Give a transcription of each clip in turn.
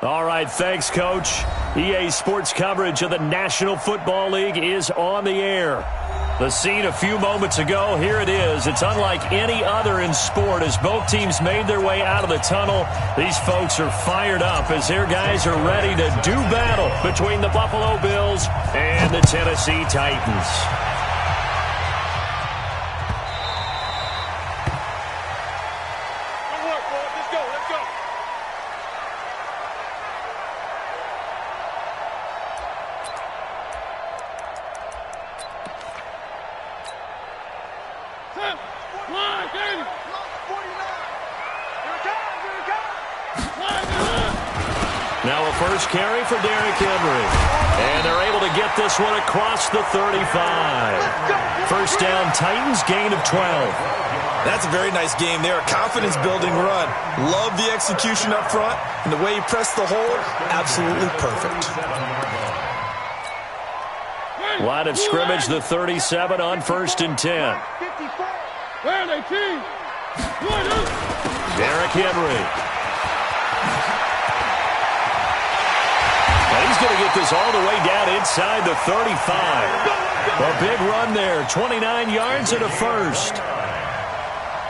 All right, thanks, Coach. EA Sports coverage of the National Football League is on the air. The scene a few moments ago, here it is. It's unlike any other in sport as both teams made their way out of the tunnel. These folks are fired up as their guys are ready to do battle between the Buffalo Bills and the Tennessee Titans. Now a first carry for Derrick Henry. And they're able to get this one across the 35. First down, Titans, gain of 12. That's a very nice game there, a confidence-building run. Love the execution up front, and the way he pressed the hole, absolutely perfect. Line of scrimmage, the 37 on 1st and 10. Derrick Henry. And he's going to get this all the way down inside the 35. A big run there, 29 yards and a first.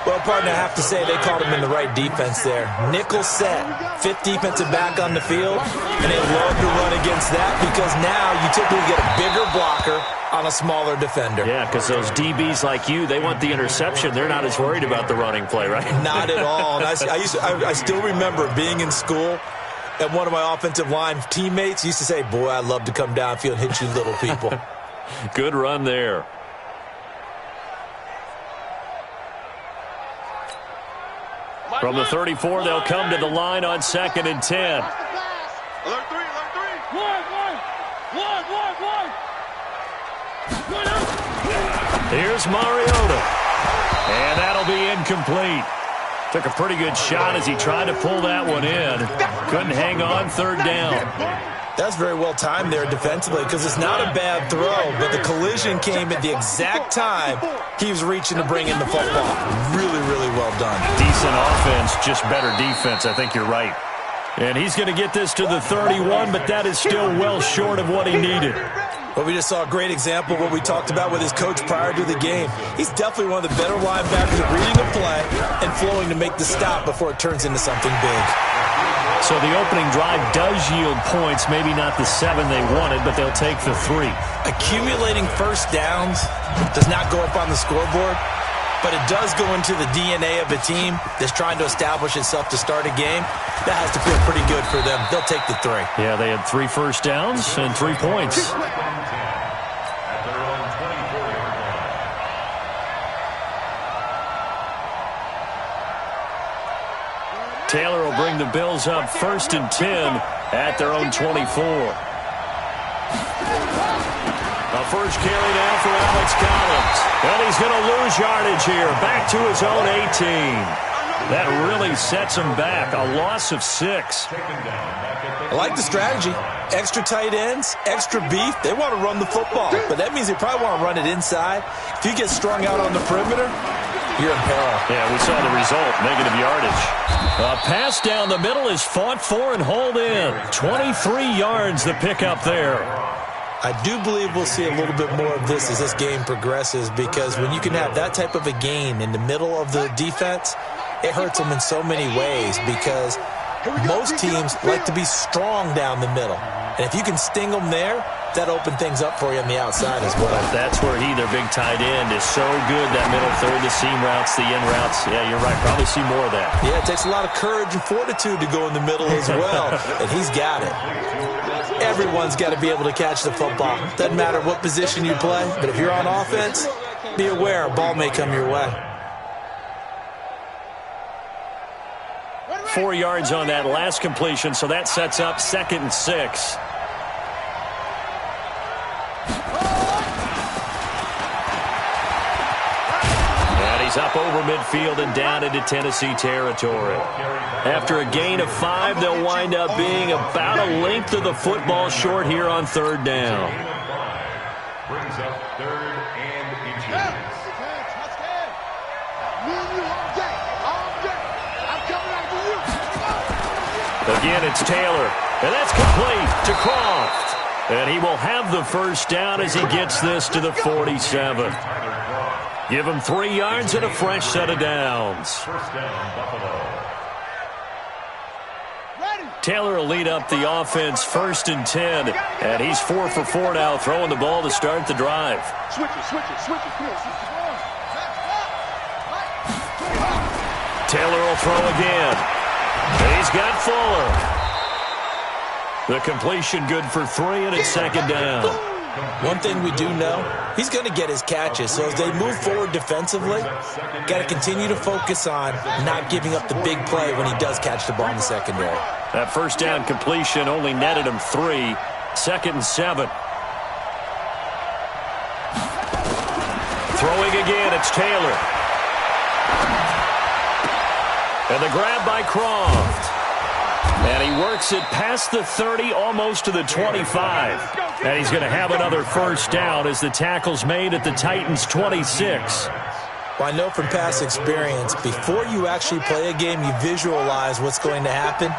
Well, partner, I have to say they called him in the right defense there. Nickel set, 5th defensive back on the field, and they love to run against that because now you typically get a bigger blocker on a smaller defender. Yeah, because those DBs like you, they want the interception. They're not as worried about the running play, right? Not at all. And I still remember being in school, and one of my offensive line teammates used to say, boy, I'd love to come downfield and hit you little people. Good run there. From the 34, they'll come to the line on 2nd and 10. Alert 3, alert 3. Here's Mariota. And that'll be incomplete. Took a pretty good shot as he tried to pull that one in. Couldn't hang on, 3rd down. That's very well timed there defensively because it's not a bad throw, but the collision came at the exact time he was reaching to bring in the football. Really, really well done. Decent offense, just better defense. I think you're right. And he's going to get this to the 31, but that is still well short of what he needed. Well, we just saw a great example of what we talked about with his coach prior to the game. He's definitely one of the better linebackers at reading a play and flowing to make the stop before it turns into something big. So the opening drive does yield points, maybe not the 7 they wanted, but they'll take the 3. Accumulating first downs does not go up on the scoreboard, but it does go into the DNA of a team that's trying to establish itself to start a game. That has to feel pretty good for them. They'll take the 3. Yeah, they had 3 first downs and 3 points. Taylor will bring the Bills up 1st and 10 at their own 24. A first carry now for Alex Collins. And he's going to lose yardage here. Back to his own 18. That really sets him back. A loss of 6. I like the strategy. Extra tight ends, extra beef. They want to run the football, but that means they probably want to run it inside. If you get strung out on the perimeter, you're in peril. Yeah, we saw the result, negative yardage. A pass down the middle is fought for and hauled in. 23 yards the pickup there. I do believe we'll see a little bit more of this as this game progresses because when you can have that type of a gain in the middle of the defense, it hurts them in so many ways because most teams like to be strong down the middle. And if you can sting them there, that opens things up for you on the outside as well. That's where their big tight end, is so good, that middle third, the seam routes, the in routes. Yeah, you're right. Probably see more of that. Yeah, it takes a lot of courage and fortitude to go in the middle as well, and he's got it. Everyone's got to be able to catch the football. Doesn't matter what position you play, but if you're on offense, be aware a ball may come your way. 4 yards on that last completion, so that sets up 2nd and 6. And he's up over midfield and down into Tennessee territory. After a gain of 5, they'll wind up being about a length of the football short here on 3rd down. Brings up 3rd and inches. Again, it's Taylor. And that's complete to Croft. And he will have the first down as he gets this to the 47. Give him 3 yards and a fresh set of downs. First down, Buffalo. Taylor will lead up the offense 1st and 10. And he's 4 for 4 now, throwing the ball to start the drive. Switch it. Taylor will throw again. And he's got Fuller. The completion good for 3, and it's 2nd down. One thing we do know, he's going to get his catches. So as they move forward defensively, got to continue to focus on not giving up the big play when he does catch the ball in the secondary. That first down completion only netted him 3. 2nd and 7. Throwing again, it's Taylor. And the grab by Croft. And he works it past the 30, almost to the 25. And he's going to have another first down as the tackle's made at the Titans' 26. Well, I know from past experience, before you actually play a game, you visualize what's going to happen.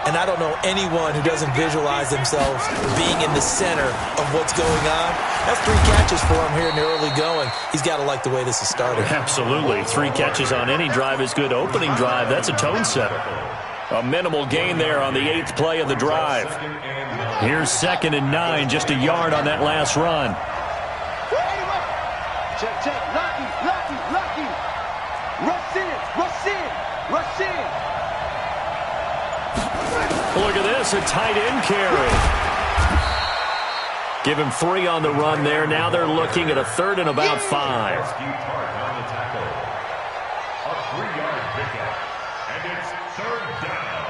And I don't know anyone who doesn't visualize themselves being in the center of what's going on. That's 3 catches for him here in the early going. He's got to like the way this is started. Absolutely. 3 catches on any drive is good. Opening drive, that's a tone setter. A minimal gain there on the 8th play of the drive. Here's 2nd and 9, just a yard on that last run. Check. Lucky. Rush in. Look at this, a tight end carry. Give him 3 on the run there. Now they're looking at a 3rd and about 5. A 3-yard pickup. And it's 3rd down.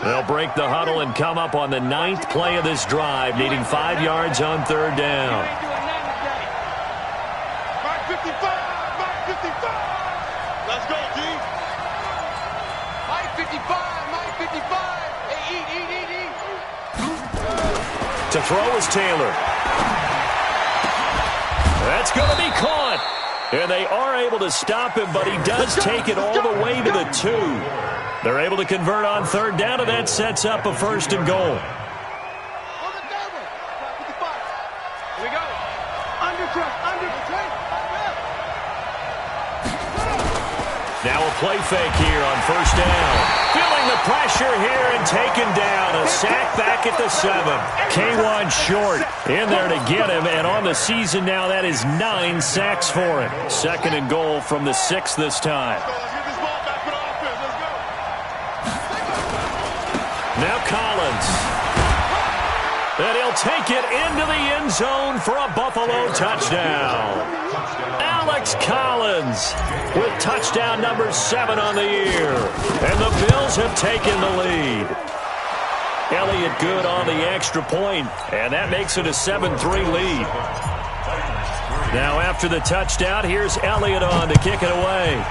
They'll break the huddle and come up on the 9th play of this drive, needing 5 yards on 3rd down. Mark 55. Let's go, G. Mike 55. Hey, eat. To throw is Taylor. That's going to be caught. And they are able to stop him, but he does take it all the way to the 2. They're able to convert on 3rd down, and that sets up a 1st and goal. Here we go. Under track. Now a play fake here on 1st down. Feeling the pressure here and taken down. A sack back at the 7. K1 short in there to get him. And on the season now, that is 9 sacks for him. 2nd and goal from the 6 this time. Now Collins. And he'll take it into the end zone for a Buffalo touchdown. Alex Collins with touchdown number 7 on the year. And the Bills have taken the lead. Elliott good on the extra point, and that makes it a 7-3 lead. Now after the touchdown, here's Elliott on to kick it away.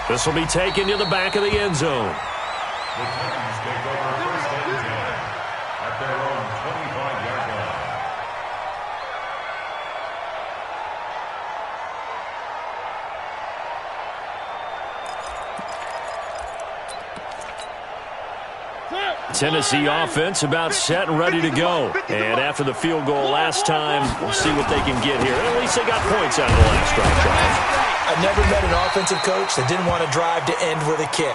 This will be taken to the back of the end zone. The Titans take over 1st and 10 at their own 25-yard line. Tennessee offense about set and ready to go. And after the field goal last time, we'll see what they can get here. At least they got points out of the last drive. I've never met an offensive coach that didn't want to drive to end with a kick.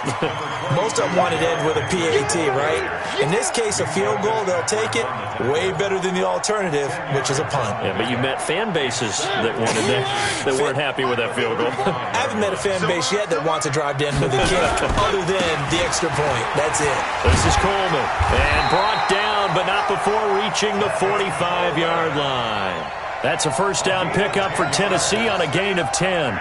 Most of them wanted to end with a PAT, right? In this case, a field goal, they'll take it. Way better than the alternative, which is a punt. Yeah, but you met fan bases that wanted that weren't happy with that field goal. I haven't met a fan base yet that wants to drive to end with a kick other than the extra point. That's it. This is Coleman. And brought down, but not before reaching the 45-yard line. That's a 1st down pickup for Tennessee on a gain of 10.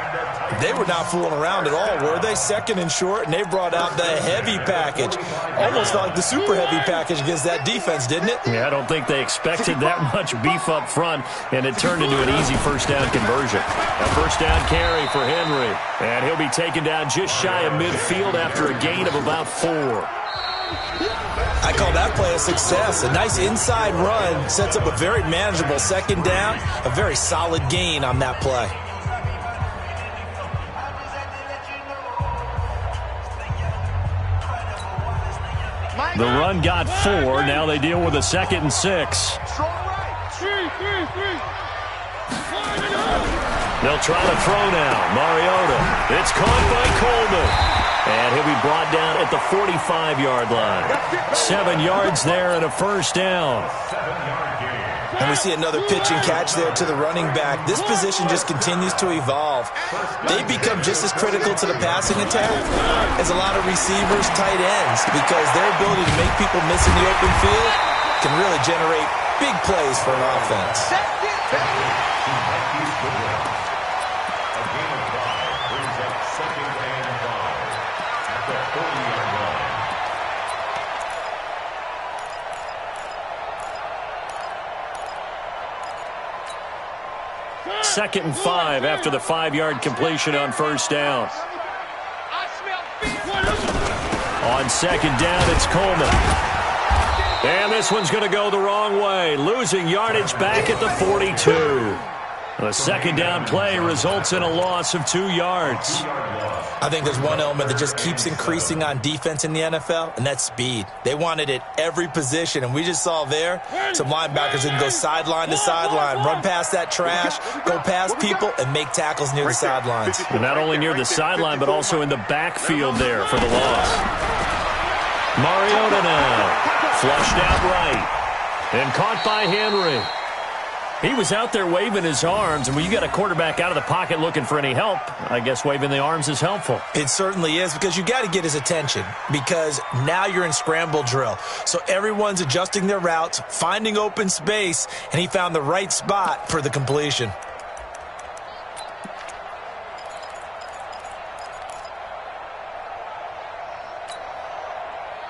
They were not fooling around at all, were they? 2nd and short, and they brought out the heavy package. Almost like the super heavy package against that defense, didn't it? Yeah, I don't think they expected that much beef up front, and it turned into an easy 1st down conversion. A 1st down carry for Henry, and he'll be taken down just shy of midfield after a gain of about 4. I call that play a success. A nice inside run sets up a very manageable 2nd down, a very solid gain on that play. The run got 4. Now they deal with a 2nd and 6. They'll try to throw now. Mariota. It's caught by Coleman. And he'll be brought down at the 45-yard line. 7 yards there and a first down. And we see another pitch and catch there to the running back. This position just continues to evolve. They become just as critical to the passing attack as a lot of receivers, tight ends, because their ability to make people miss in the open field can really generate big plays for an offense. Second and 5 after the 5-yard completion on first down. On second down, it's Coleman. And this one's going to go the wrong way. Losing yardage back at the 42. The second down play results in a loss of 2 yards. I think there's one element that just keeps increasing on defense in the NFL, and that's speed. They want it at every position, and we just saw there some linebackers that can go sideline to sideline, run past that trash, go past people, and make tackles near the sidelines. And not only near the sideline, but also in the backfield there for the loss. Mariota now, flushed out right, and caught by Henry. He was out there waving his arms, and when you got a quarterback out of the pocket looking for any help, I guess waving the arms is helpful. It certainly is, because you got to get his attention, because now you're in scramble drill. So everyone's adjusting their routes, finding open space, and he found the right spot for the completion.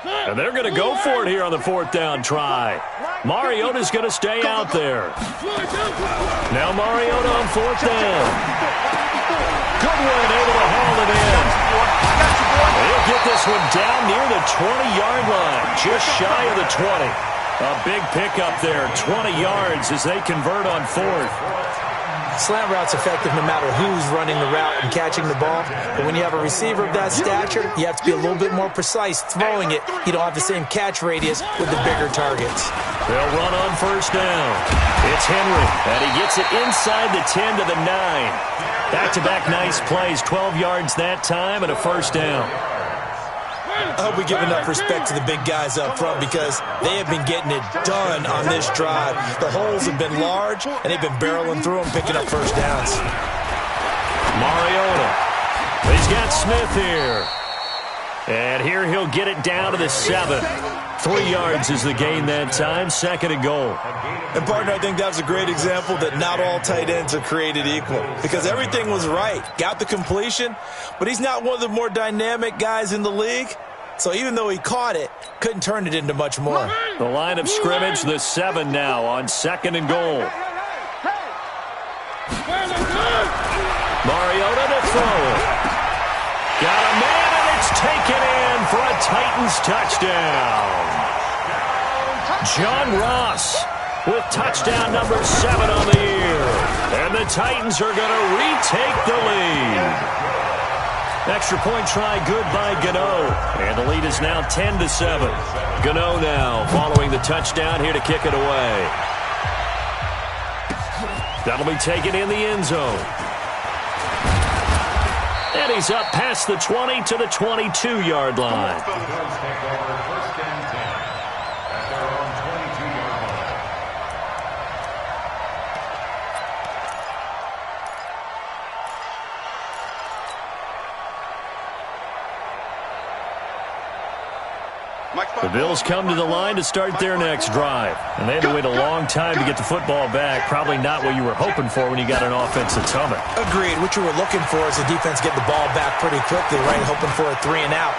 And they're going to go for it here on the 4th down try. Mariota's going to stay out there. Now Mariota on 4th down. Goodwin able to haul it in. He'll get this one down near the 20-yard line, just shy of the 20. A big pickup there, 20 yards as they convert on 4th. Slant route's effective no matter who's running the route and catching the ball. But when you have a receiver of that stature, you have to be a little bit more precise throwing it. You don't have the same catch radius with the bigger targets. They'll run on first down. It's Henry, and he gets it inside the 10 to the 9. Back-to-back nice plays, 12 yards that time and a first down. I hope we give enough respect to the big guys up front, because they have been getting it done on this drive. The holes have been large, and they've been barreling through them, picking up first downs. Mariota. He's got Smith here. And here he'll get it down to the 7. 3 yards is the gain that time, 2nd and goal. And, partner, I think that was a great example that not all tight ends are created equal, because everything was right. Got the completion, but he's not one of the more dynamic guys in the league. So even though he caught it, couldn't turn it into much more. The line of scrimmage, the 7 now on 2nd and goal. Mariota to throw it. Got a man, and it's taken in for a Titans touchdown. John Ross with touchdown number 7 on the year. And the Titans are going to retake the lead. Extra point try good by Gano. And the lead is now 10-7. Gano now following the touchdown here to kick it away. That'll be taken in the end zone. And he's up past the 20 to the 22-yard line. The Bills come to the line to start their next drive. And they had to wait a long time to get the football back. Probably not what you were hoping for when you got an offense that's humming. Agreed. What you were looking for is the defense get the ball back pretty quickly, right? Hoping for a 3 and out.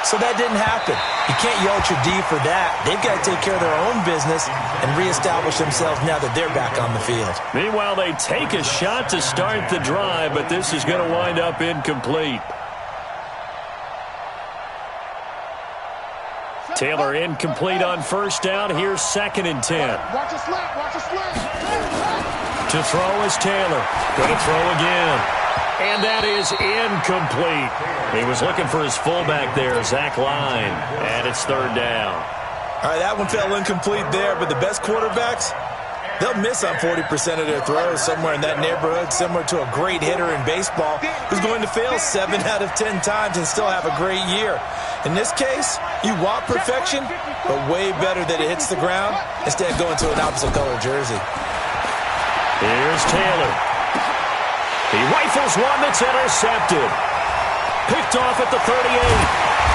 So that didn't happen. You can't yell at your D for that. They've got to take care of their own business and reestablish themselves now that they're back on the field. Meanwhile, they take a shot to start the drive, but this is going to wind up incomplete. Taylor incomplete on first down. Here's 2nd and 10. Watch a slant. Watch a slant. To throw is Taylor. Going to throw again. And that is incomplete. He was looking for his fullback there, Zach Line. And it's third down. All right, that one fell incomplete there, but the best quarterbacks, they'll miss on 40% of their throws somewhere in that neighborhood, similar to a great hitter in baseball who's going to fail 7 out of 10 times and still have a great year. In this case, you want perfection, but way better that it hits the ground instead of going to an opposite color jersey. Here's Taylor. He rifles one that's intercepted. Picked off at the 38.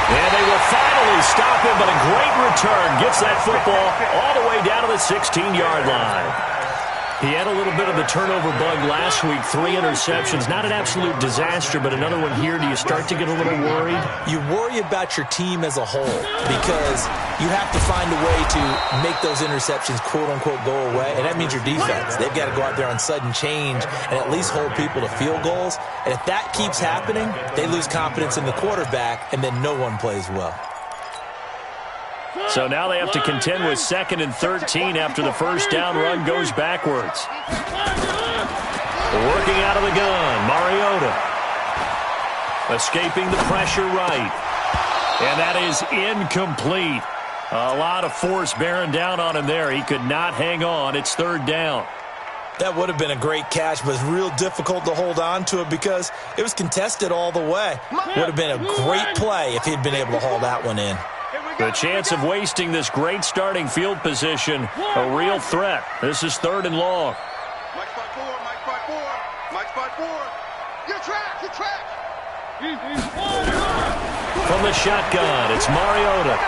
And they will finally stop him, but a great return gets that football all the way down to the 16-yard line. He had a little bit of the turnover bug last week, 3 interceptions. Not an absolute disaster, but another one here. Do you start to get a little worried? You worry about your team as a whole because you have to find a way to make those interceptions, quote-unquote, go away, and that means your defense. They've got to go out there on sudden change and at least hold people to field goals. And if that keeps happening, they lose confidence in the quarterback, and then no one plays well. So now they have to contend with 2nd and 13 after the first down run goes backwards. Working out of the gun, Mariota. Escaping the pressure right. And that is incomplete. A lot of force bearing down on him there. He could not hang on. It's third down. That would have been a great catch, but it's real difficult to hold on to it because it was contested all the way. Would have been a great play if he'd been able to haul that one in. The chance of wasting this great starting field position, a real threat. This is 3rd and long. Mike spot 4, Mike spot 4, Mike spot 4. Your track, your track. From the shotgun, it's Mariota.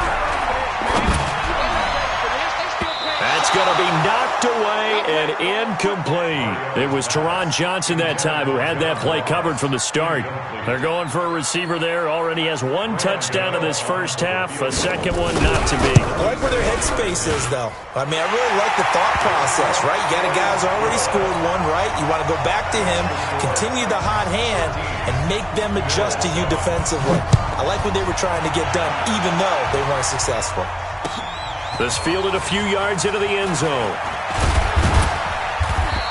That's going to be knocked away and incomplete. It was Teron Johnson that time who had that play covered from the start. They're going for a receiver there. Already has 1 touchdown in this first half. A second one not to be. I like where their headspace is, though. I mean, I really like the thought process, right? You got a guy who's already scored one, right? You want to go back to him, continue the hot hand, and make them adjust to you defensively. I like what they were trying to get done, even though they weren't successful. This fielded a few yards into the end zone.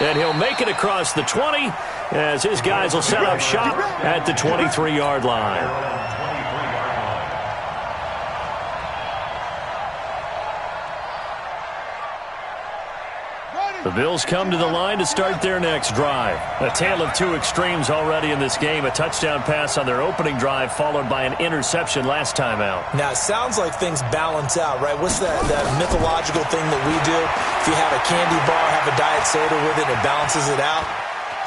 And he'll make it across the 20 as his guys will set up shop at the 23-yard line. The Bills come to the line to start their next drive. A tale of 2 extremes already in this game. A touchdown pass on their opening drive followed by an interception last time out. Now, it sounds like things balance out, right? What's that mythological thing that we do? If you have a candy bar, have a diet soda with it, it balances it out.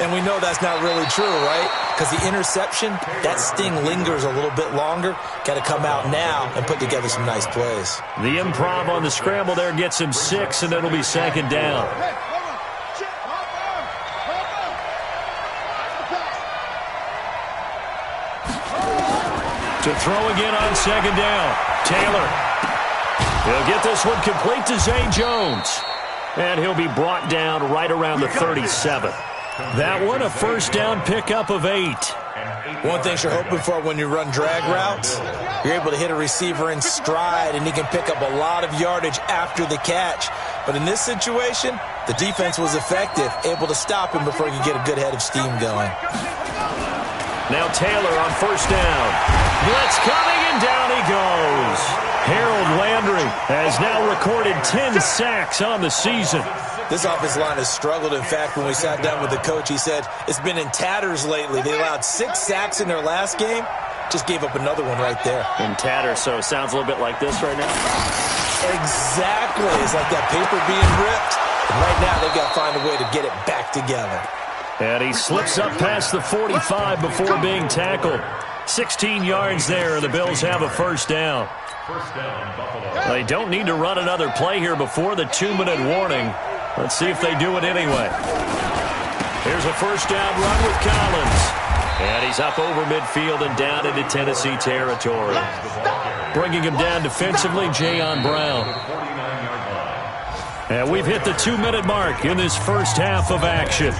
And we know that's not really true, right? Because the interception, that sting lingers a little bit longer. Got to come out now and put together some nice plays. The improv on the scramble there gets him 6, and it'll be 2nd down. To throw again on 2nd down. Taylor. He'll get this one complete to Zay Jones. And he'll be brought down right around the 37. That one, a first down pickup of 8. One thing you're hoping for when you run drag routes, you're able to hit a receiver in stride, and he can pick up a lot of yardage after the catch. But in this situation, the defense was effective, able to stop him before he could get a good head of steam going. Now Taylor on first down. Blitz coming, and down he goes. Harold Landry has now recorded 10 sacks on the season. This offensive line has struggled. In fact, when we sat down with the coach, he said it's been in tatters lately. They allowed 6 sacks in their last game. Just gave up another one right there. In tatters, so it sounds a little bit like this right now. Exactly. It's like that paper being ripped. And right now, they've got to find a way to get it back together. And he slips up past the 45 before being tackled. 16 yards there, and the Bills have a first down. They don't need to run another play here before the 2-minute warning. Let's see if they do it anyway. Here's a first down run with Collins. And he's up over midfield and down into Tennessee territory. Bringing him down defensively, Jayon Brown. And we've hit the 2-minute mark in this first half of action.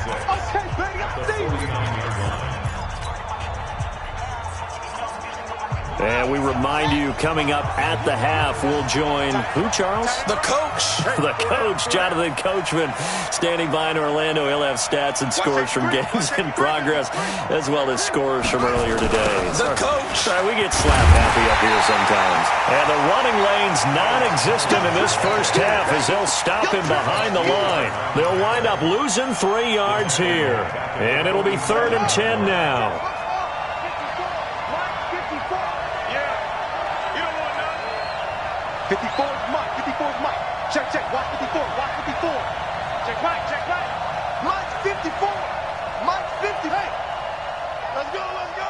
And we remind you, coming up at the half, we'll join who, Charles? The coach. The coach, Jonathan Coachman, standing by in Orlando. He'll have stats and scores from games in progress, as well as scores from earlier today. The coach. Sorry, we get slap happy up here sometimes. And the running lane's non-existent in this first half as they'll stop him behind the line. They'll wind up losing 3 yards here. And it'll be 3rd and 10 now. 54 is Mike. 54 is Mike. Check, check. Watch 54. Watch 54. Check Mike. Check Mike. Mike's 54. Mike's 50. Hey. Let's go. Let's go.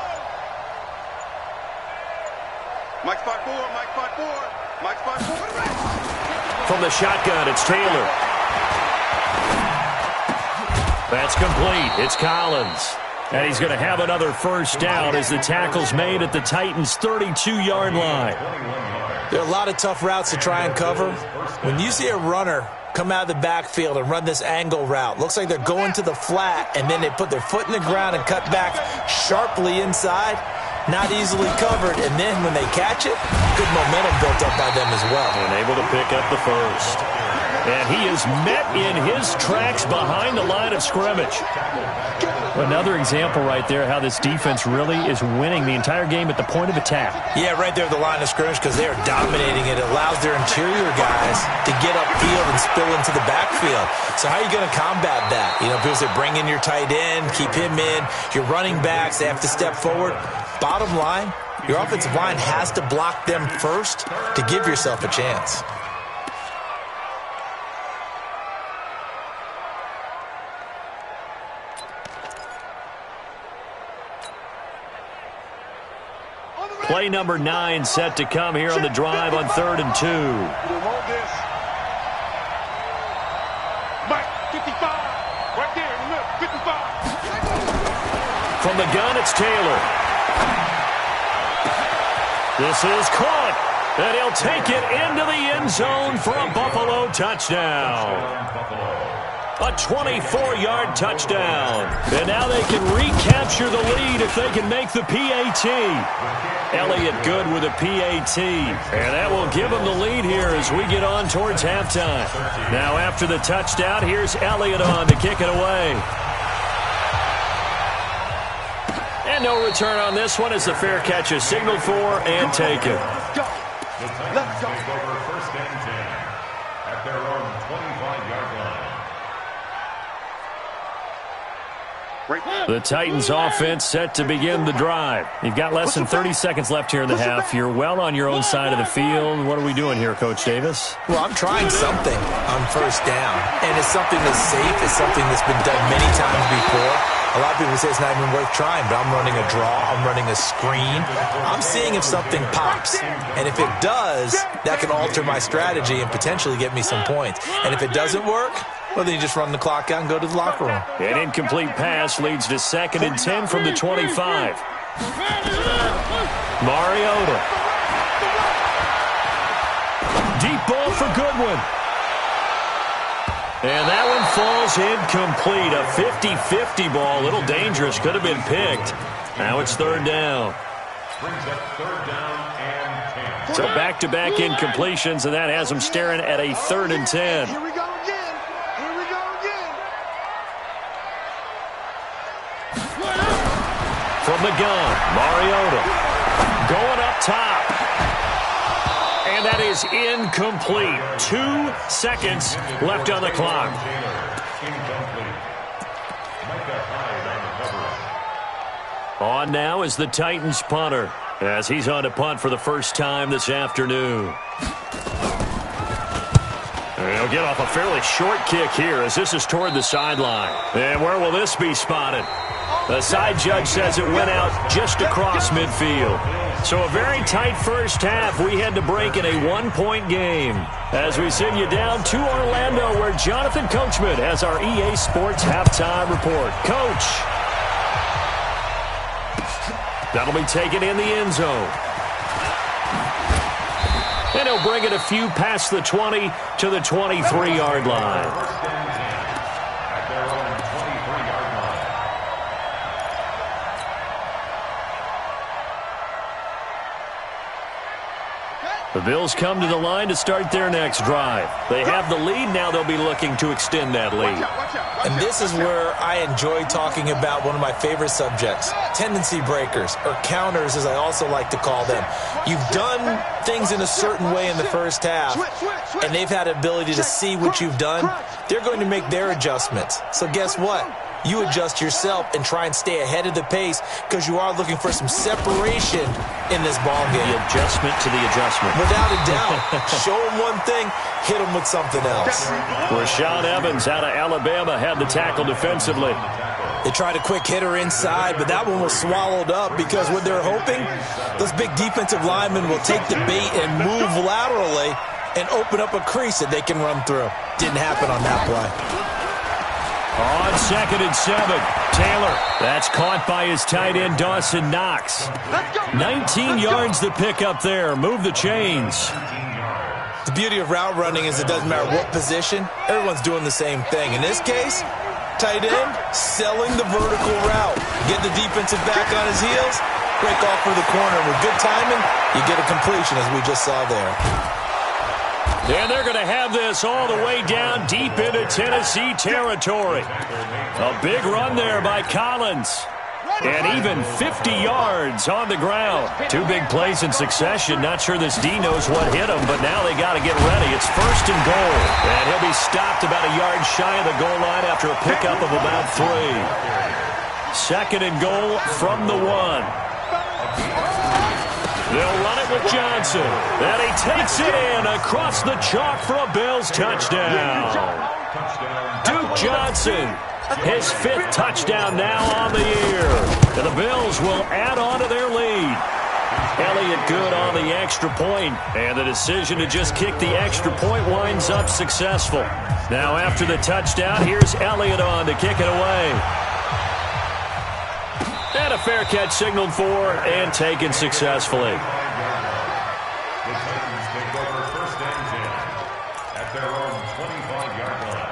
Mike spot 4. Mike spot 4. Mike spot 4. From the shotgun, it's Taylor. That's complete. It's Collins. And he's going to have another first down as the tackle's made at the Titans' 32-yard line. There are a lot of tough routes to try and cover. When you see a runner come out of the backfield and run this angle route, looks like they're going to the flat, and then they put their foot in the ground and cut back sharply inside, not easily covered. And then when they catch it, good momentum built up by them as well. And able to pick up the first. And he is met in his tracks behind the line of scrimmage. Another example right there how this defense really is winning the entire game at the point of attack. Yeah, right there at the line of scrimmage because they are dominating it. It allows their interior guys to get upfield and spill into the backfield. So how are you going to combat that? You know, people say bring in your tight end, keep him in. Your running backs, they have to step forward. Bottom line, your offensive line has to block them first to give yourself a chance. Play number 9 set to come here on the drive on 3rd and 2. Mike, 55. Right there in the middle, 55. From the gun, it's Taylor. This is caught, and he'll take it into the end zone for a Buffalo touchdown. A 24-yard touchdown. And now they can recapture the lead if they can make the PAT. Elliott good with a PAT. And that will give them the lead here as we get on towards halftime. Now after the touchdown, here's Elliott on to kick it away. And no return on this one as the fair catch is signaled for and taken. Let's go. Take over 1st and 10 at their own 25-yard line. The Titans offense set to begin the drive. You've got less than 30 seconds left here in the half. You're well on your own side of the field. What are we doing here, Coach Davis? Well, I'm trying something on 1st down, and it's something that's safe. It's something that's been done many times before. A lot of people say it's not even worth trying, but I'm running a draw. I'm running a screen. I'm seeing if something pops, and if it does, that can alter my strategy and potentially get me some points. And if it doesn't work, well, then you just run the clock out and go to the locker room. An incomplete pass leads to 2nd and 10 from the 25. Mariota. Deep ball for Goodwin. And that one falls incomplete. A 50-50 ball. A little dangerous. Could have been picked. Now it's 3rd down. Brings up 3rd down and 10. So back-to-back incompletions, and that has them staring at a 3rd and 10. Here we go again. Here we go again. From the gun, Mariota going up top. And that is incomplete. 2 seconds left on the clock. On now is the Titans punter as he's on to punt for the first time this afternoon. And he'll get off a fairly short kick here as this is toward the sideline. And where will this be spotted? The side judge says it went out just across midfield. So a very tight first half. We had to break in a 1-point game as we send you down to Orlando where Jonathan Coachman has our EA Sports halftime report. Coach. That'll be taken in the end zone. And he'll bring it a few past the 20 to the 23-yard line. The Bills come to the line to start their next drive. They have the lead. Now they'll be looking to extend that lead. And this is where I enjoy talking about one of my favorite subjects, tendency breakers, or counters as I also like to call them. You've done things in a certain way in the first half, and they've had the ability to see what you've done. They're going to make their adjustments. So guess what? You adjust yourself and try and stay ahead of the pace because you are looking for some separation in this ball game. The adjustment to the adjustment. Without a doubt. Show them one thing, hit them with something else. Rashaan Evans out of Alabama had the tackle defensively. They tried a quick hitter inside, but that one was swallowed up because what they're hoping, those big defensive linemen will take the bait and move laterally and open up a crease that they can run through. Didn't happen on that play. On 2nd and 7, Taylor. That's caught by his tight end, Dawson Knox. 19 yards to pick up there. Move the chains. The beauty of route running is it doesn't matter what position. Everyone's doing the same thing. In this case, tight end selling the vertical route. Get the defensive back on his heels, break off for the corner. With good timing, you get a completion as we just saw there. And they're going to have this all the way down deep into Tennessee territory. A big run there by Collins. And even 50 yards on the ground. Two big plays in succession. Not sure this D knows what hit him, but now they got to get ready. It's 1st and goal. And he'll be stopped about a yard shy of the goal line after a pickup of about 3. 2nd and goal from the 1. They'll run it with Johnson. And he takes it in across the chalk for a Bills touchdown. Duke Johnson, his 5th touchdown now on the year. And the Bills will add on to their lead. Elliott good on the extra point. And the decision to just kick the extra point winds up successful. Now after the touchdown, here's Elliott on to kick it away. And a fair catch signaled for and taken successfully. The Titans take over 1st and 10 at their own 25-yard line.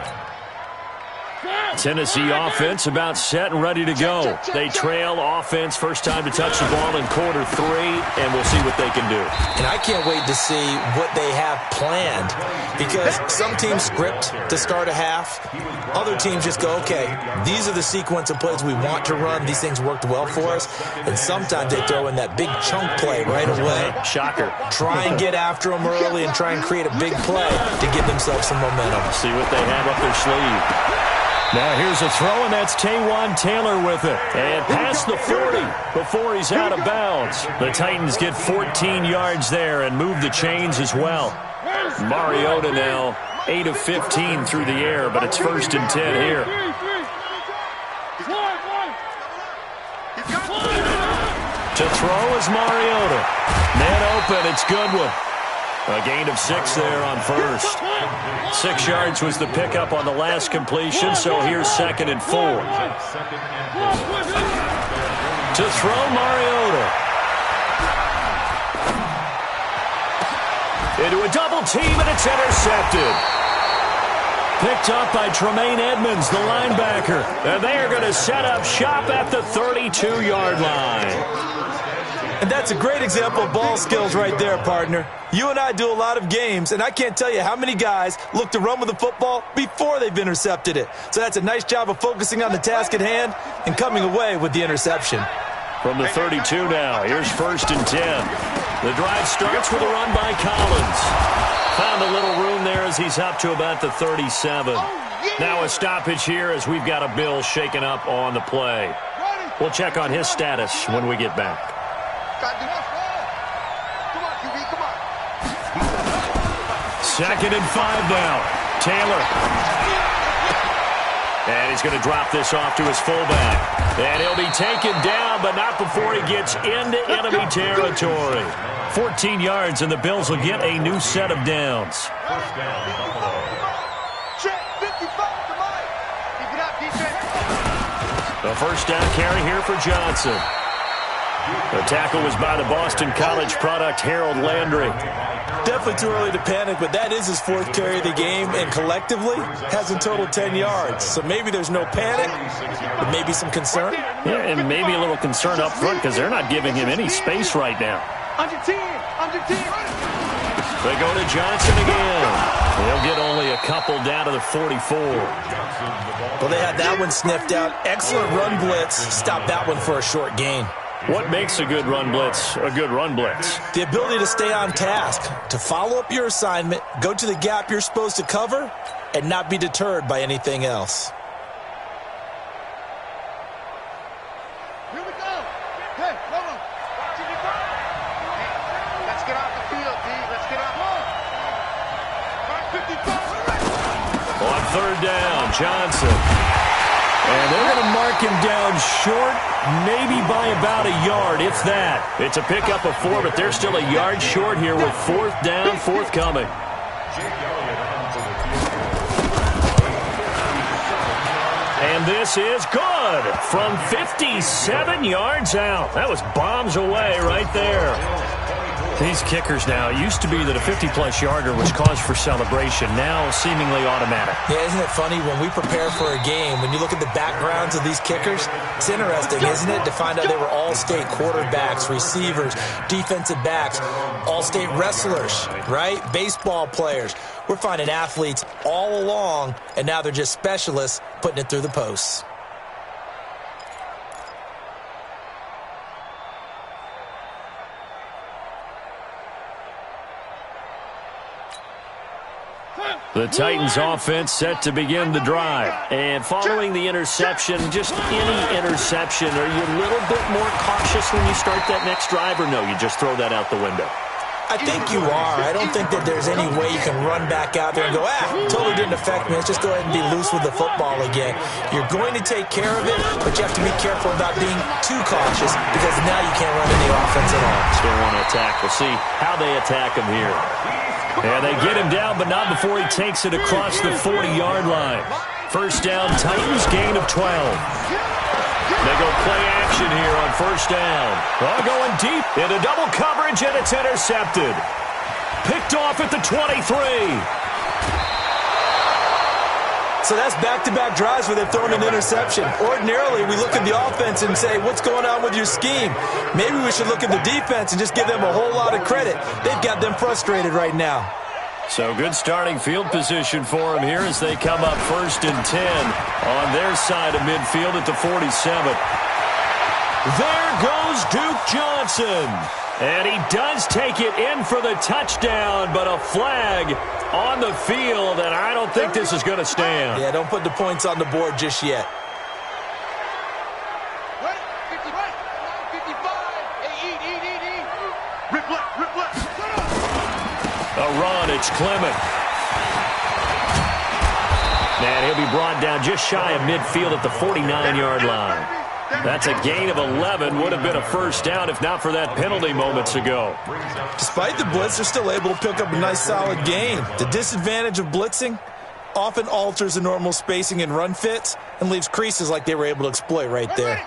Tennessee offense about set and ready to go. They trail offense first time to touch the ball in quarter 3, and we'll see what they can do. And I can't wait to see what they have planned because some teams script to start a half. Other teams just go, okay, these are the sequence of plays we want to run. These things worked well for us. And sometimes they throw in that big chunk play right away. Shocker. Try and get after them early and try and create a big play to give themselves some momentum. See what they have up their sleeve. Now here's a throw, and that's Taywan Taylor with it. And past the 40 before he's out of bounds. The Titans get 14 yards there and move the chains as well. Mariota now 8 of 15 through the air, but it's 1st and 10 here. To throw is Mariota. Man open, it's Goodwin. A gain of 6 there on 1st. 6 yards was the pickup on the last completion, so here's 2nd and 4. To throw, Mariota. Into a double team, and it's intercepted. Picked up by Tremaine Edmonds, the linebacker. And they are going to set up shop at the 32-yard line. And that's a great example of ball skills right there, partner. You and I do a lot of games, and I can't tell you how many guys look to run with the football before they've intercepted it. So that's a nice job of focusing on the task at hand and coming away with the interception. From the 32 now, here's 1st and 10. The drive starts with a run by Collins. Found a little room there as he's up to about the 37. Now a stoppage here as we've got a Bill shaken up on the play. We'll check on his status when we get back. 2nd and 5 now. Taylor. And he's going to drop this off to his fullback. And he'll be taken down, but not before he gets into enemy territory. 14 yards, and the Bills will get a new set of downs. First down, Buffalo. The first down carry here for Johnson. The tackle was by the Boston College product, Harold Landry. Definitely too early to panic, but that is his 4th carry of the game, and collectively has in total 10 yards. So maybe there's no panic, but maybe some concern. Yeah, and maybe a little concern up front because they're not giving him any space right now. Under 10, under 10. They go to Johnson again. He'll get only a couple down to the 44. Well, they had that one sniffed out. Excellent run blitz. Stop that one for a short gain. What makes a good run blitz a good run blitz? The ability to stay on task, to follow up your assignment, go to the gap you're supposed to cover, and not be deterred by anything else. Here we go. Hey, come on. Let's get off the field, D. Let's get off. 555. On third down, Johnson. And they're going to mark him down short, maybe by about a yard, if that. It's a pickup of 4, but they're still a yard short here with fourth down forthcoming. And this is good from 57 yards out. That was bombs away right there. These kickers now, it used to be that a 50-plus yarder was cause for celebration, now seemingly automatic. Yeah, isn't it funny when we prepare for a game, when you look at the backgrounds of these kickers, it's interesting, isn't it, to find out they were all-state quarterbacks, receivers, defensive backs, all-state wrestlers, right? Baseball players. We're finding athletes all along, and now they're just specialists putting it through the posts. The Titans offense set to begin the drive. And following the interception, just any interception, are you a little bit more cautious when you start that next drive, or no, you just throw that out the window? I think you are. I don't think that there's any way you can run back out there and go, totally didn't affect me. Let's just go ahead and be loose with the football again. You're going to take care of it, but you have to be careful about being too cautious because now you can't run any offense at all. Still want to attack. We'll see how they attack him here. And they get him down, but not before he takes it across the 40-yard line. First down, Titans, gain of 12. They go play action here on first down. All going deep into double coverage, and it's intercepted. Picked off at the 23. So that's back-to-back drives where they've thrown an interception. Ordinarily, we look at the offense and say, what's going on with your scheme? Maybe we should look at the defense and just give them a whole lot of credit. They've got them frustrated right now. So good starting field position for them here as they come up first and 10 on their side of midfield at the 47. There goes Duke Johnson. And he does take it in for the touchdown, but a flag on the field, and I don't think this is going to stand. Yeah, don't put the points on the board just yet. A run, it's Clement. And he'll be brought down just shy of midfield at the 49-yard line. That's a gain of 11. Would have been a first down if not for that penalty moments ago. Despite the blitz, they're still able to pick up a nice solid gain. The disadvantage of blitzing often alters the normal spacing and run fits and leaves creases like they were able to exploit right there.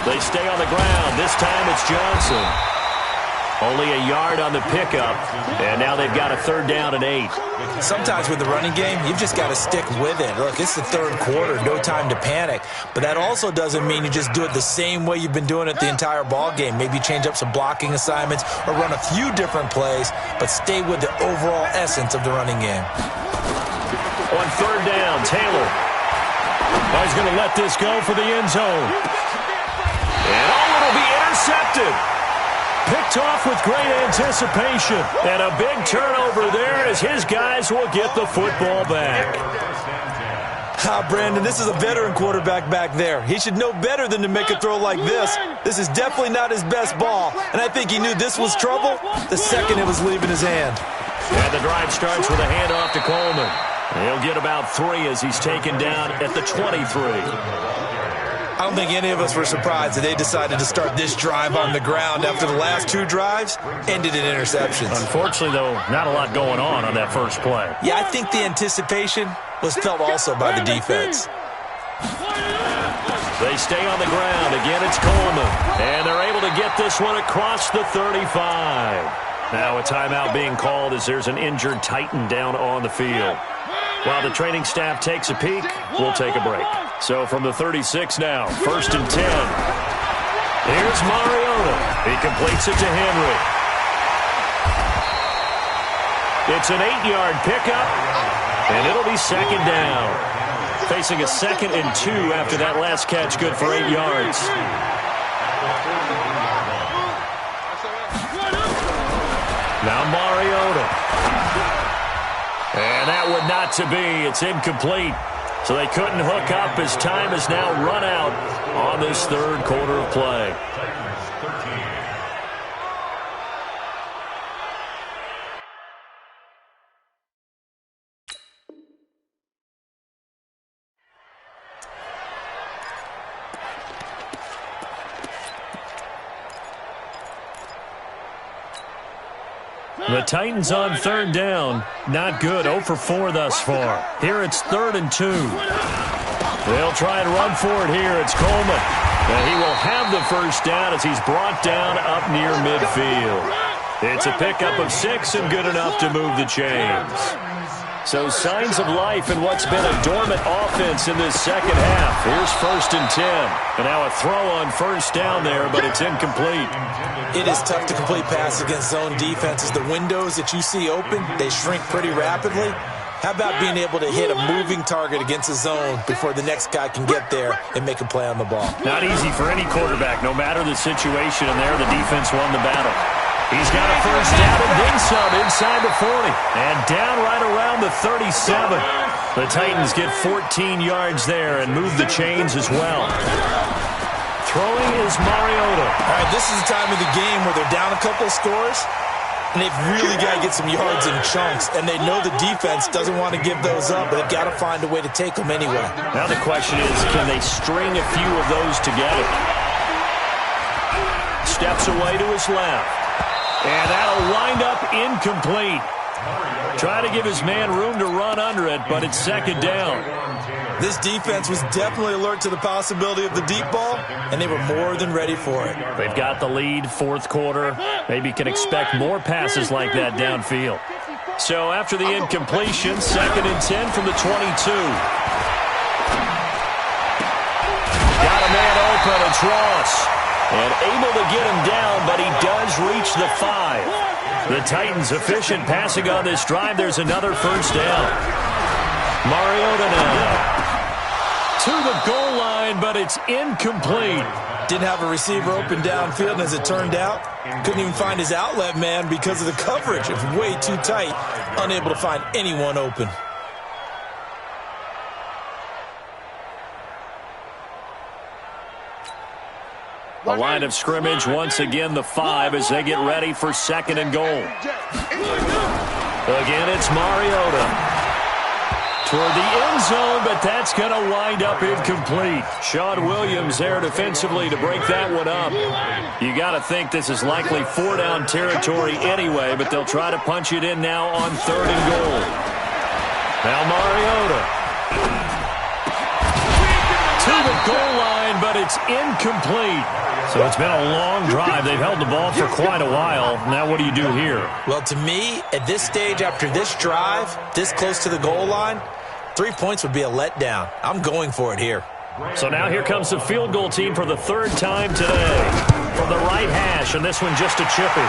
They stay on the ground. This time it's Johnson. Only a yard on the pickup, and now they've got a third down and 8. Sometimes with the running game, you've just got to stick with it. Look, it's the third quarter, no time to panic. But that also doesn't mean you just do it the same way you've been doing it the entire ball game. Maybe change up some blocking assignments or run a few different plays, but stay with the overall essence of the running game. On third down, Taylor. He's going to let this go for the end zone. And it'll be intercepted. Picked off with great anticipation. And a big turnover there as his guys will get the football back. Brandon, this is a veteran quarterback back there. He should know better than to make a throw like this. This is definitely not his best ball. And I think he knew this was trouble the second it was leaving his hand. And the drive starts with a handoff to Coleman. He'll get about 3 as he's taken down at the 23. I don't think any of us were surprised that they decided to start this drive on the ground after the last 2 drives ended in interceptions. Unfortunately, though, not a lot going on that first play. Yeah, I think the anticipation was felt also by the defense. They stay on the ground. Again, it's Coleman. And they're able to get this one across the 35. Now a timeout being called as there's an injured Titan down on the field. While the training staff takes a peek, we'll take a break. So from the 36 now, first and 10. Here's Mariota. He completes it to Henry. It's an 8-yard pickup, and it'll be second down. Facing a 2nd and 2 after that last catch, good for 8 yards. Now Mariota. And that would not to be. It's incomplete. So they couldn't hook up as time has now run out on this third quarter of play. The Titans on third down. Not good. 0 for 4 thus far. Here it's 3rd and 2. They'll try and run for it here. It's Coleman. And he will have the first down as he's brought down up near midfield. It's a pickup of 6 and good enough to move the chains. So signs of life in what's been a dormant offense in this second half. Here's 1st and 10. And now a throw on first down there, but it's incomplete. It is tough to complete passes against zone defenses. The windows that you see open, they shrink pretty rapidly. How about being able to hit a moving target against a zone before the next guy can get there and make a play on the ball? Not easy for any quarterback, no matter the situation. And there, the defense won the battle. He's got a first down and then some inside the 40. And down right around the 37. The Titans get 14 yards there and move the chains as well. Throwing is Mariota. All right, this is the time of the game where they're down a couple of scores, and they've really got to get some yards in chunks. And they know the defense doesn't want to give those up, but they've got to find a way to take them anyway. Now the question is, can they string a few of those together? Steps away to his left. And that'll wind up incomplete. Try to give his man room to run under it, but it's second down. This defense was definitely alert to the possibility of the deep ball, and they were more than ready for it. They've got the lead, fourth quarter. Maybe can expect more passes like that downfield. So after the incompletion, 2nd and 10 from the 22. Got a man open, it's Ross. And able to get him down, but he does reach the 5. The Titans efficient passing on this drive. There's another first down. Mariota now to the goal line, but it's incomplete. Didn't have a receiver open downfield, and as it turned out, couldn't even find his outlet man because of the coverage. It was way too tight, unable to find anyone open. The line of scrimmage, once again, the 5 as they get ready for 2nd and goal. Again, it's Mariota. Toward the end zone, but that's going to wind up incomplete. Sean Williams there defensively to break that one up. You got to think this is likely 4-down territory anyway, but they'll try to punch it in now on 3rd and goal. Now Mariota. To the goal line, but it's incomplete. So it's been a long drive. They've held the ball for quite a while. Now what do you do here? Well, to me, at this stage after this drive, this close to the goal line, 3 points would be a letdown. I'm going for it here. So now here comes the field goal team for the 3rd time today. From the right hash, and this one just a chippy.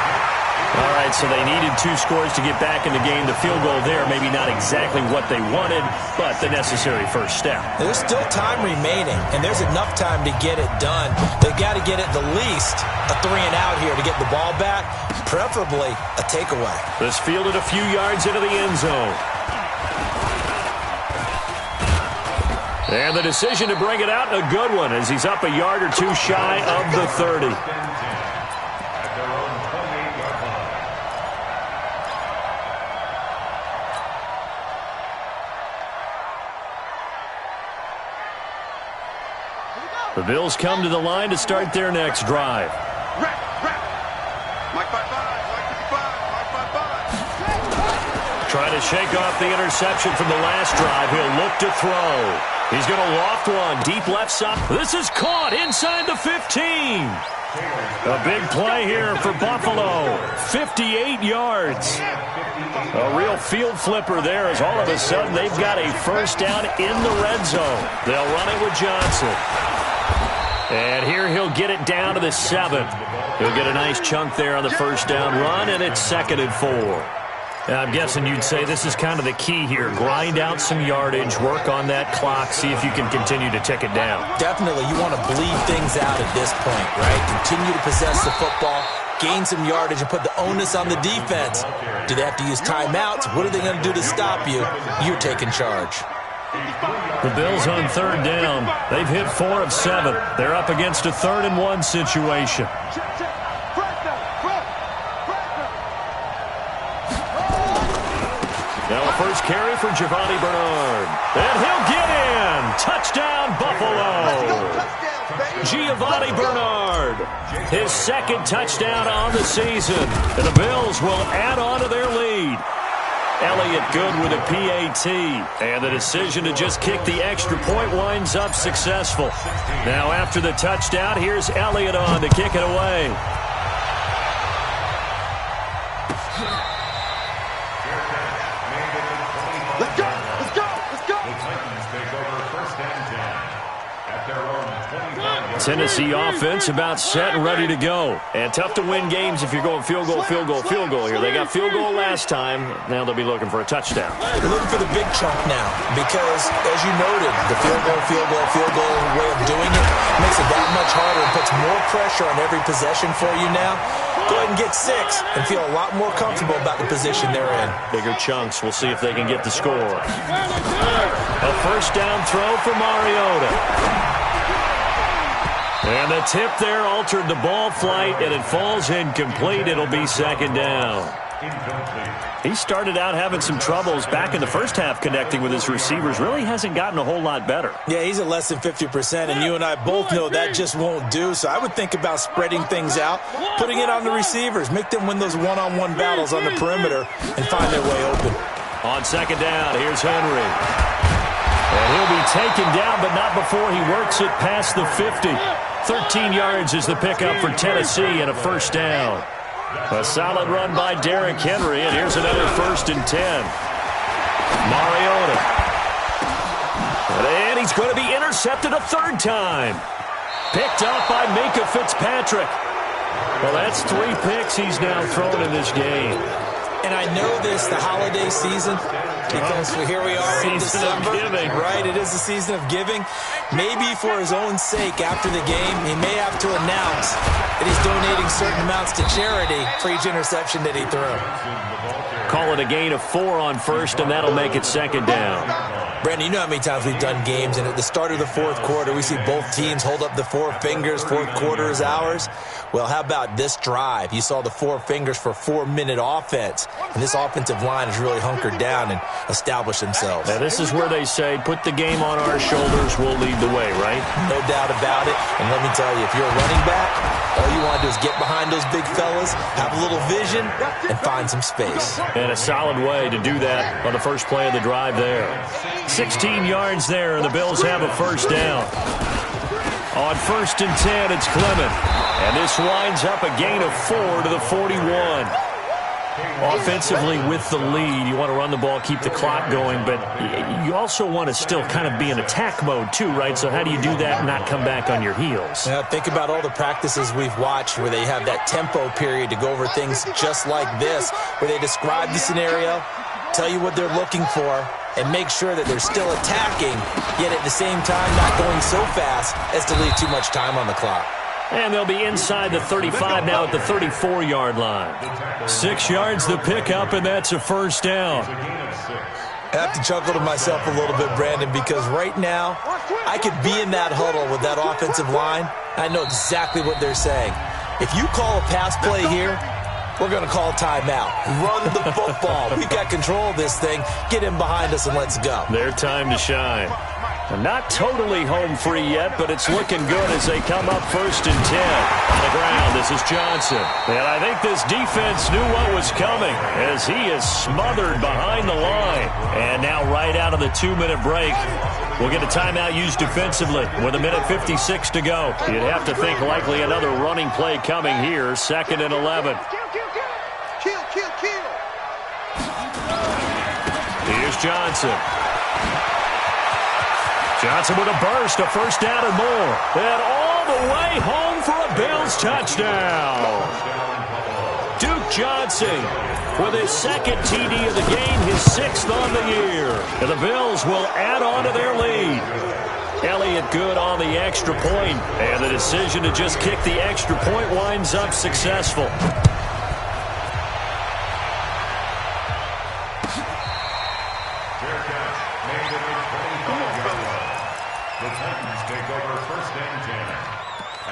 All right, so they needed 2 scores to get back in the game. The field goal there, maybe not exactly what they wanted, but the necessary first step. There's still time remaining, and there's enough time to get it done. They've got to get at the least a 3-and-out here to get the ball back, preferably a takeaway. This fielded a few yards into the end zone. And the decision to bring it out, a good one, as he's up a yard or 2 shy of the 30. The Bills come to the line to start their next drive. Trying to shake off the interception from the last drive. He'll look to throw. He's going to loft one deep left side. This is caught inside the 15. A big play here for Buffalo. 58 yards. A real field flipper there as all of a sudden they've got a first down in the red zone. They'll run it with Johnson. And here he'll get it down to the 7. He'll get a nice chunk there on the first down run, and it's 2nd and 4. I'm guessing you'd say this is kind of the key here. Grind out some yardage, work on that clock, see if you can continue to tick it down. Definitely, you want to bleed things out at this point, right? Continue to possess the football, gain some yardage, and put the onus on the defense. Do they have to use timeouts? What are they going to do to stop you? You're taking charge. The Bills on 3rd down. They've hit 4 of 7. They're up against a 3rd and 1 situation. Now a first carry for Giovanni Bernard. And he'll get in. Touchdown, Buffalo. Giovanni Bernard. His 2nd touchdown on the season. And the Bills will add on to their lead. Elliott good with a PAT. And the decision to just kick the extra point winds up successful. Now after the touchdown, here's Elliott on to kick it away. Let's go! Let's go! Let's go! The Titans take over 1st and 10 at their own 25. Tennessee offense about set and ready to go. And tough to win games if you're going field goal, field goal, field goal here. They got field goal last time. Now they'll be looking for a touchdown. They're looking for the big chunk now because, as you noted, the field goal way of doing it makes it that much harder and puts more pressure on every possession for you now. Go ahead and get 6 and feel a lot more comfortable about the position they're in. Bigger chunks. We'll see if they can get the score. A first down throw for Mariota. And the tip there altered the ball flight, and it falls incomplete. It'll be 2nd down. He started out having some troubles back in the first half connecting with his receivers. Really hasn't gotten a whole lot better. Yeah, he's at less than 50%, and you and I both know that just won't do. So I would think about spreading things out, putting it on the receivers, make them win those one-on-one battles on the perimeter, and find their way open. On 2nd down, here's Henry. And he'll be taken down, but not before he works it past the 50. 13 yards is the pickup for Tennessee and a first down. A solid run by Derrick Henry, and here's another 1st and 10. Mariota. And he's going to be intercepted a 3rd time. Picked up by Minkah Fitzpatrick. Well, that's 3 picks he's now thrown in this game. And I know this, the holiday season, because here we are in December. Right, it is the season of giving. Maybe for his own sake, after the game, he may have to announce that he's donating certain amounts to charity for each interception that he threw. Call it a gain of 4 on 1st, and that'll make it 2nd down. Brandon, you know how many times we've done games, and at the start of the 4th quarter, we see both teams hold up the 4 fingers, 4th quarter is ours. Well, how about this drive? You saw the 4 fingers for 4-minute offense, and this offensive line has really hunkered down and established themselves. Now, this is where they say, put the game on our shoulders, we'll lead the way, right? No doubt about it, and let me tell you, if you're a running back, all you want to do is get behind those big fellas, have a little vision, and find some space. And a solid way to do that on the first play of the drive there. 16 yards there, and the Bills have a first down. On 1st and 10, it's Clement. And this winds up a gain of 4 to the 41. Offensively with the lead, you want to run the ball, keep the clock going, but you also want to still kind of be in attack mode too, right? So how do you do that and not come back on your heels? Now, think about all the practices we've watched where they have that tempo period to go over things just like this, where they describe the scenario, tell you what they're looking for, and make sure that they're still attacking, yet at the same time not going so fast as to leave too much time on the clock. And they'll be inside the 35 now at the 34-yard line. 6 yards the pickup, and that's a first down. I have to chuckle to myself a little bit, Brandon, because right now I could be in that huddle with that offensive line. I know exactly what they're saying. If you call a pass play here, we're going to call timeout. Run the football. We've got control of this thing. Get in behind us and let's go. Their time to shine. Not totally home free yet, but it's looking good as they come up 1st and 10. On the ground, this is Johnson. And I think this defense knew what was coming as he is smothered behind the line. And now right out of the 2-minute break, we'll get a timeout used defensively with 1:56 to go. You'd have to think likely another running play coming here, 2nd and 11. Kill. Here's Johnson. Johnson with a burst, a first down and more. And all the way home for a Bills touchdown. Duke Johnson with his second TD of the game, his 6th on the year. And the Bills will add on to their lead. Elliott good on the extra point, and the decision to just kick the extra point winds up successful. The Titans take over 1st and 10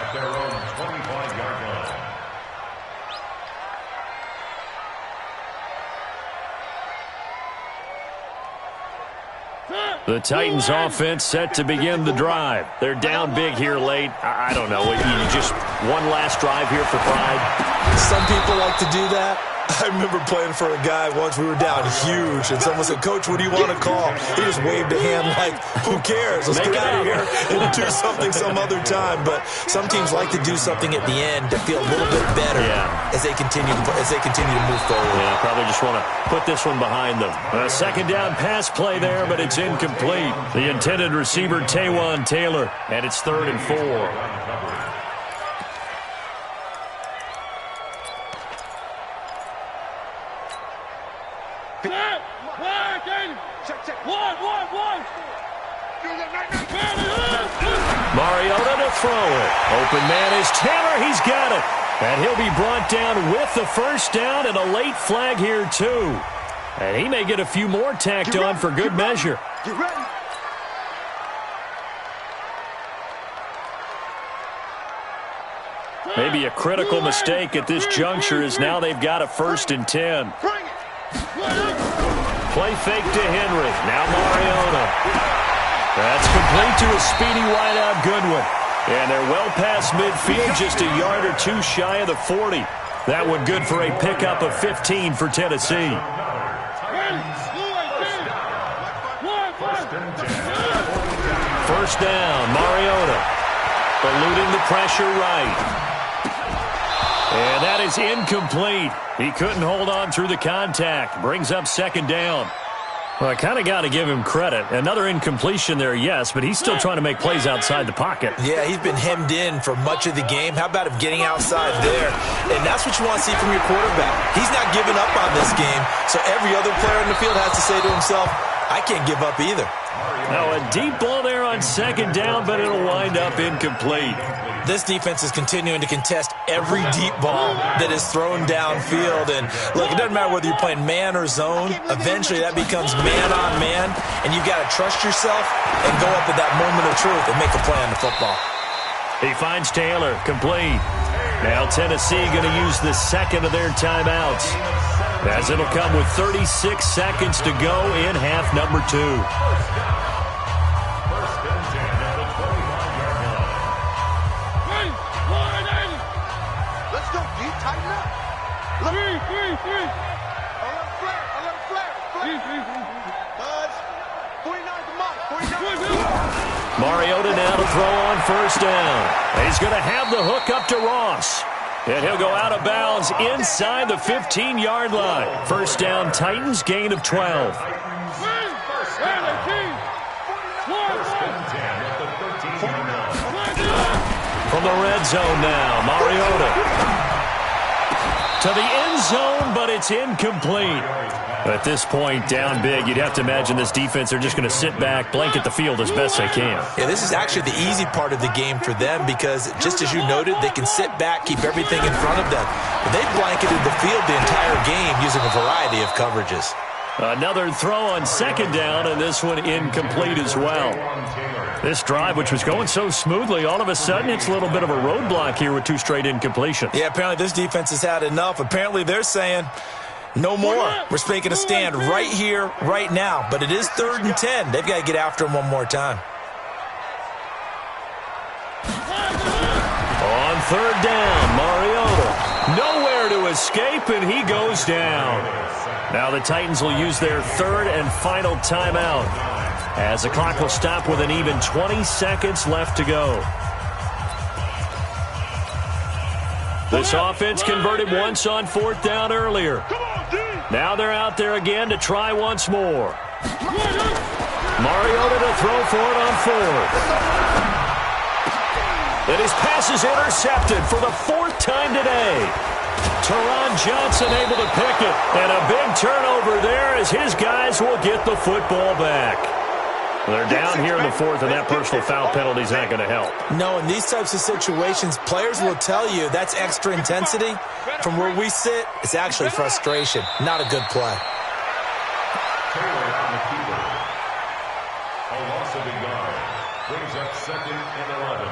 at their own 25-yard line. The Titans offense set to begin the drive. They're down big here late. I don't know. You just one last drive here for pride. Some people like to do that. I remember playing for a guy once. We were down huge, and someone said, "Coach, what do you want to call?" He just waved a hand like, "Who cares? Let's get out of here and do something some other time." But some teams like to do something at the end to feel a little bit better as they continue to move forward. Yeah, probably just want to put this one behind them. A second down pass play there, but it's incomplete. The intended receiver, Taywan Taylor, and it's 3rd and 4. Mariota to throw it. Open man is Taylor. He's got it. And he'll be brought down with the first down and a late flag here, too. And he may get a few more tacked on for good measure. Get ready. Maybe a critical mistake at this juncture as now they've got a 1st and 10. Play fake to Henry. Now Mariota. That's complete to a speedy wideout Goodwin. And they're well past midfield, just a yard or two shy of the 40. That one good for a pickup of 15 for Tennessee. First down, Mariota. Eluding the pressure right. And that is incomplete. He couldn't hold on through the contact. Brings up 2nd down. Well, I kind of got to give him credit. Another incompletion there, yes, but he's still trying to make plays outside the pocket. Yeah, he's been hemmed in for much of the game. How about him getting outside there? And that's what you want to see from your quarterback. He's not giving up on this game, so every other player in the field has to say to himself, I can't give up either. Now a deep ball there on 2nd down, but it'll wind up incomplete. This defense is continuing to contest every deep ball that is thrown downfield. And, look, it doesn't matter whether you're playing man or zone. Eventually that becomes man-on-man, and you've got to trust yourself and go up at that moment of truth and make a play on the football. He finds Taylor, complete. Now Tennessee going to use the 2nd of their timeouts, as it'll come with 36 seconds to go in half number 2. Mariota now to throw on 1st down. He's going to have the hook up to Ross. And he'll go out of bounds inside the 15-yard line. 1st down, Titans, gain of 12. From the red zone now, Mariota. To the end zone, but it's incomplete. At this point, down big, you'd have to imagine this defense are just going to sit back, blanket the field as best they can. Yeah, this is actually the easy part of the game for them because, just as you noted, they can sit back, keep everything in front of them. But they've blanketed the field the entire game using a variety of coverages. Another throw on 2nd down, and this one incomplete as well. This drive, which was going so smoothly, all of a sudden it's a little bit of a roadblock here with 2 straight incompletions. Yeah, apparently this defense has had enough. Apparently they're saying, no more. We're making a stand right here, right now. But it is 3rd and 10. They've got to get after him one more time. On 3rd down, Mariota. Nowhere to escape, and he goes down. Now the Titans will use their 3rd and final timeout, as the clock will stop with an even 20 seconds left to go. This offense converted once on 4th down earlier. Now they're out there again to try once more. Mariota to throw for it on fourth. And his pass is intercepted for the fourth time today. Teron Johnson able to pick it. And a big turnover there as his guys will get the football back. They're down here in the fourth, and that personal foul penalty is not going to help. No, in these types of situations, players will tell you that's extra intensity. From where we sit, it's actually frustration. Not a good play. Taylor on the keeper. A loss of a yard. Brings up 2nd and 11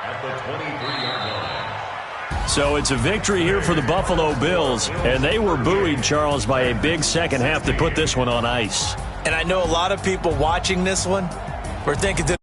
at the 23-yard line. So it's a victory here for the Buffalo Bills, and they were buoyed, Charles, by a big second half to put this one on ice. And I know a lot of people watching this one were thinking that